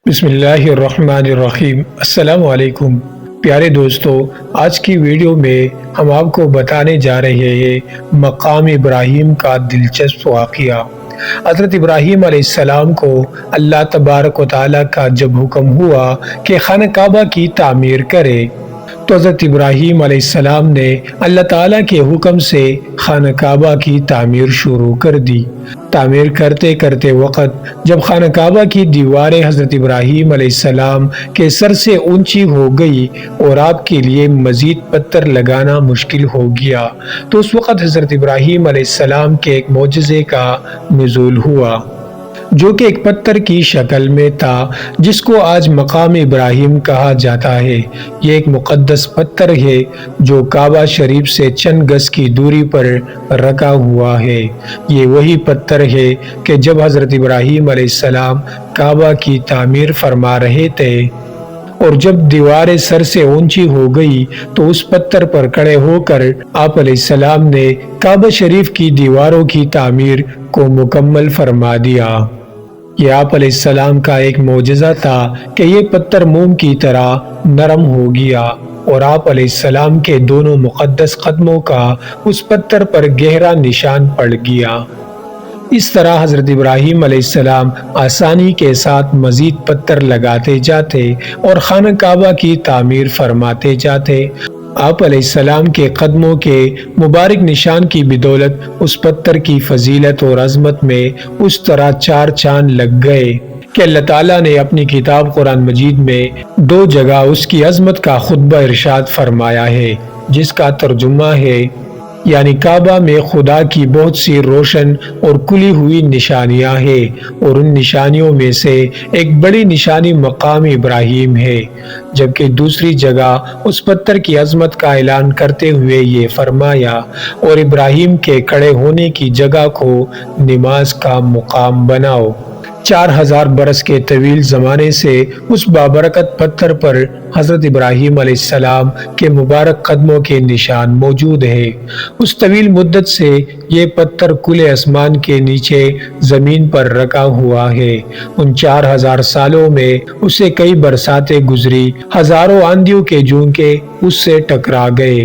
بسم اللہ الرحمن الرحیم۔ السلام علیکم پیارے دوستو، آج کی ویڈیو میں ہم آپ کو بتانے جا رہے ہیں مقام ابراہیم کا دلچسپ واقعہ۔ حضرت ابراہیم علیہ السلام کو اللہ تبارک و تعالیٰ کا جب حکم ہوا کہ خانہ کعبہ کی تعمیر کرے تو حضرت ابراہیم علیہ السلام نے اللہ تعالیٰ کے حکم سے خانہ کعبہ کی تعمیر شروع کر دی۔ تعمیر کرتے کرتے وقت جب خانہ کعبہ کی دیواریں حضرت ابراہیم علیہ السلام کے سر سے اونچی ہو گئی اور آپ کے لیے مزید پتھر لگانا مشکل ہو گیا تو اس وقت حضرت ابراہیم علیہ السلام کے ایک معجزے کا نزول ہوا، جو کہ ایک پتھر کی شکل میں تھا، جس کو آج مقام ابراہیم کہا جاتا ہے۔ یہ ایک مقدس پتھر ہے جو کعبہ شریف سے چند گز کی دوری پر رکھا ہوا ہے۔ یہ وہی پتھر ہے کہ جب حضرت ابراہیم علیہ السلام کعبہ کی تعمیر فرما رہے تھے اور جب دیواریں سر سے اونچی ہو گئی تو اس پتھر پر کھڑے ہو کر آپ علیہ السلام نے کعبہ شریف کی دیواروں کی تعمیر کو مکمل فرما دیا۔ یہ آپ علیہ السلام کا ایک معجزہ تھا کہ یہ پتھر موم کی طرح نرم ہو گیا اور آپ علیہ السلام کے دونوں مقدس قدموں کا اس پتھر پر گہرا نشان پڑ گیا۔ اس طرح حضرت ابراہیم علیہ السلام آسانی کے ساتھ مزید پتھر لگاتے جاتے اور خانہ کعبہ کی تعمیر فرماتے جاتے۔ آپ علیہ السلام کے قدموں کے مبارک نشان کی بدولت اس پتھر کی فضیلت اور عظمت میں اس طرح چار چاند لگ گئے کہ اللہ تعالیٰ نے اپنی کتاب قرآن مجید میں 2 جگہ اس کی عظمت کا خطبہ ارشاد فرمایا ہے، جس کا ترجمہ ہے، یعنی کعبہ میں خدا کی بہت سی روشن اور کھلی ہوئی نشانیاں ہیں اور ان نشانیوں میں سے ایک بڑی نشانی مقام ابراہیم ہے، جبکہ دوسری جگہ اس پتھر کی عظمت کا اعلان کرتے ہوئے یہ فرمایا، اور ابراہیم کے کھڑے ہونے کی جگہ کو نماز کا مقام بناؤ۔ 4000 برس کے طویل زمانے سے اس بابرکت پتھر پر حضرت ابراہیم علیہ السلام کے مبارک قدموں کے نشان موجود ہیں۔ اس طویل مدت سے یہ پتھر کھلے آسمان کے نیچے زمین پر رکھا ہوا ہے۔ ان 4000 سالوں میں اسے کئی برساتیں گزری، ہزاروں آندھیوں کے جھونکے اس سے ٹکرا گئے۔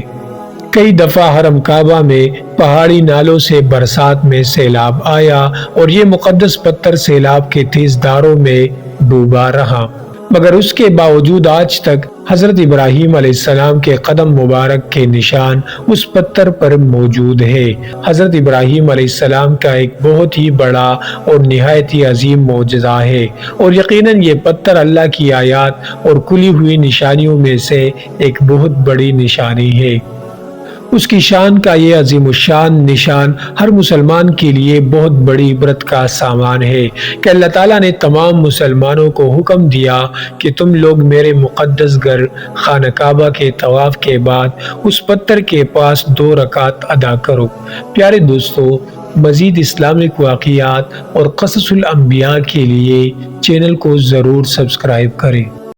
کئی دفعہ حرم کعبہ میں پہاڑی نالوں سے برسات میں سیلاب آیا اور یہ مقدس پتھر سیلاب کے تیز دھاروں میں ڈوبا رہا، مگر اس کے باوجود آج تک حضرت ابراہیم علیہ السلام کے قدم مبارک کے نشان اس پتھر پر موجود ہے۔ حضرت ابراہیم علیہ السلام کا ایک بہت ہی بڑا اور نہایت ہی عظیم معجزہ ہے، اور یقیناً یہ پتھر اللہ کی آیات اور کھلی ہوئی نشانیوں میں سے ایک بہت بڑی نشانی ہے۔ اس کی شان کا یہ عظیم الشان نشان ہر مسلمان کے لیے بہت بڑی عبرت کا سامان ہے کہ اللہ تعالیٰ نے تمام مسلمانوں کو حکم دیا کہ تم لوگ میرے مقدس گھر خانہ کعبہ کے طواف کے بعد اس پتھر کے پاس 2 رکعت ادا کرو۔ پیارے دوستو، مزید اسلامک واقعات اور قصص الانبیاء کے لیے چینل کو ضرور سبسکرائب کریں۔